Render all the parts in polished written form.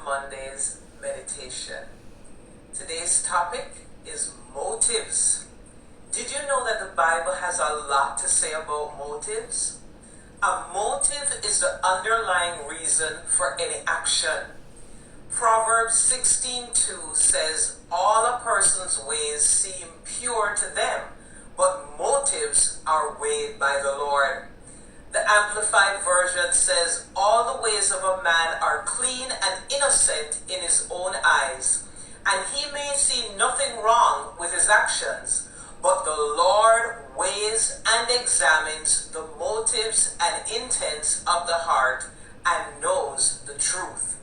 Monday's meditation. Today's topic is motives. Did you know that the Bible has a lot to say about motives? A motive is the underlying reason for any action. Proverbs 16:2 says, "All a person's ways seem pure to them, but motives are weighed by the Lord." The Amplified Version says, "All the ways of a man are clean and innocent in his own eyes, and he may see nothing wrong with his actions, but the Lord weighs and examines the motives and intents of the heart and knows the truth."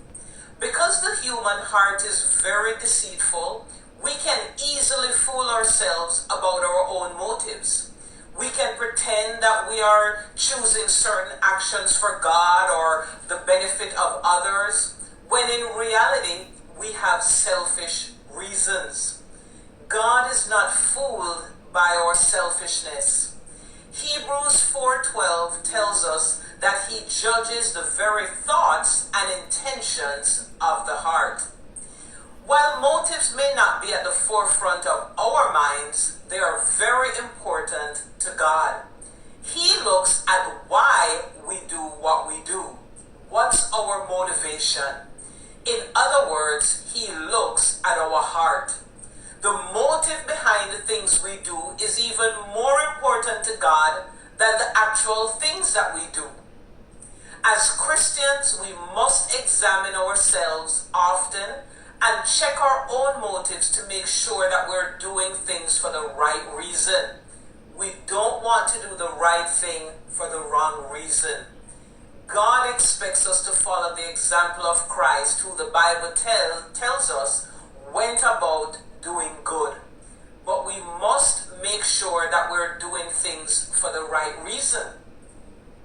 Because the human heart is very deceitful, we can easily fool ourselves about our own motives. We can pretend that we are choosing certain actions for God or the benefit of others, when in reality we have selfish reasons. God is not fooled by our selfishness. Hebrews 4:12 tells us that he judges the very thoughts and intentions of the heart. While motives may not be at the forefront of our minds, they are very important to God. He looks at why we do what we do. What's our motivation? In other words, he looks at our heart. The motive behind the things we do is even more important to God than the actual things that we do. As Christians, we must examine ourselves often and check our own motives to make sure that we're doing things for the right reason. We don't want to do the right thing for the wrong reason. God expects us to follow the example of Christ, who the Bible tells us went about doing good. But we must make sure that we're doing things for the right reason.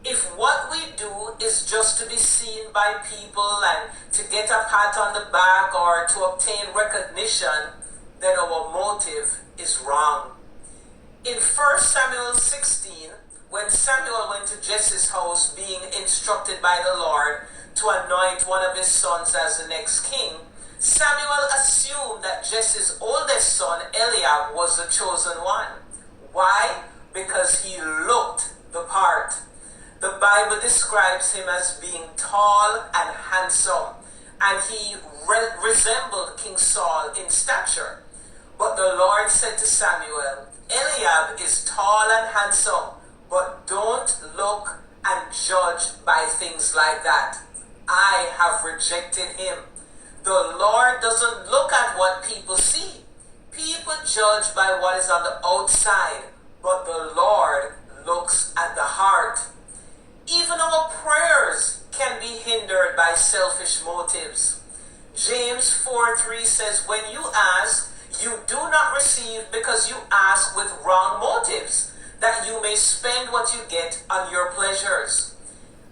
If what we do is just to be seen by people and to get a pat on the back or to obtain recognition, then our motive is wrong. In 1 Samuel 16, when Samuel went to Jesse's house being instructed by the Lord to anoint one of his sons as the next king, Samuel assumed that Jesse's oldest son, Eliab, was the chosen one. Why? Because he looked the part. The Bible describes him as being tall and handsome, and he resembled King Saul in stature. But the Lord said to Samuel, "Eliab is tall and handsome, but don't look and judge by things like that. I have rejected him." The Lord doesn't look at what people see. People judge by what is on the outside, but the Lord looks at the heart. Even our prayers can be hindered by selfish motives. James 4:3 says, "When you ask, you do not receive because you ask with wrong motives, that you may spend what you get on your pleasures."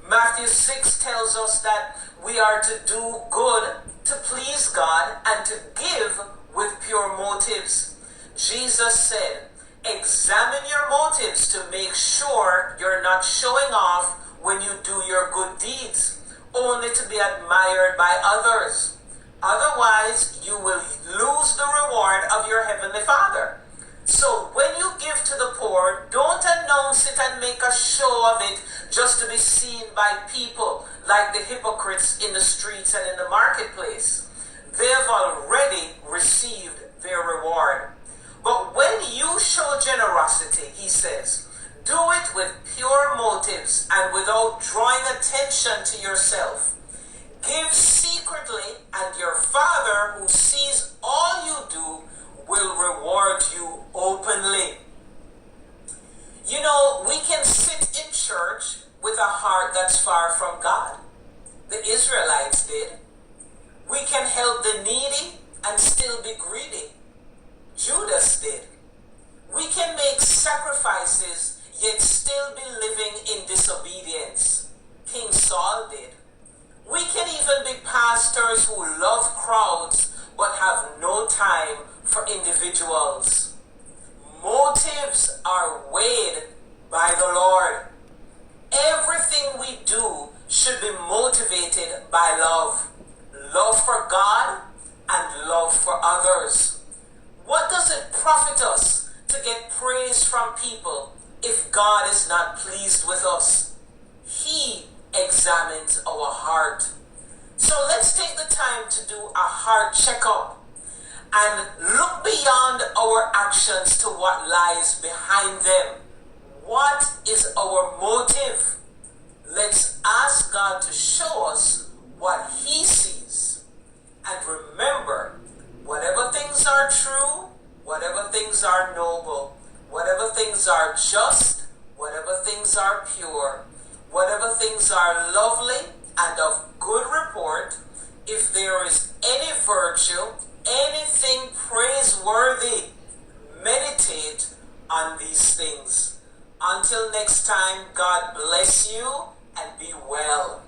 Matthew 6 tells us that we are to do good to please God and to give with pure motives. Jesus said, "Examine your motives to make sure you're not showing off when you do your good deeds, only to be admired by others. Otherwise, you will lose the reward of your heavenly Father." So when you give to the poor, don't announce it and make a show of it just to be seen by people like the hypocrites in the streets and in the marketplace. They have already received their reward. But when you show generosity, he says, do it with pure motives and without drawing attention to yourself. Give secretly, and your Father, who sees all you do, will reward you openly. You know, we can sit in church with a heart that's far from God. The Israelites did. We can help the needy and still be greedy. Judas did. We can make sacrifices yet still be living in disobedience. King Saul did. We can even be pastors who love crowds but have no time for individuals. Motives are weighed by the Lord. Everything we do should be motivated by love. love for God and love for others. What does it profit us to get praise from people if God is not pleased with us? He examines our heart. So let's take the time to do a heart checkup and look beyond our actions to what lies behind them. What is our motive? Let's ask God to show us what He sees. And remember, whatever things are true, whatever things are noble, whatever things are just, whatever things are pure, whatever things are lovely and of good report, if there is any virtue, anything praiseworthy, meditate on these things. Until next time, God bless you and be well.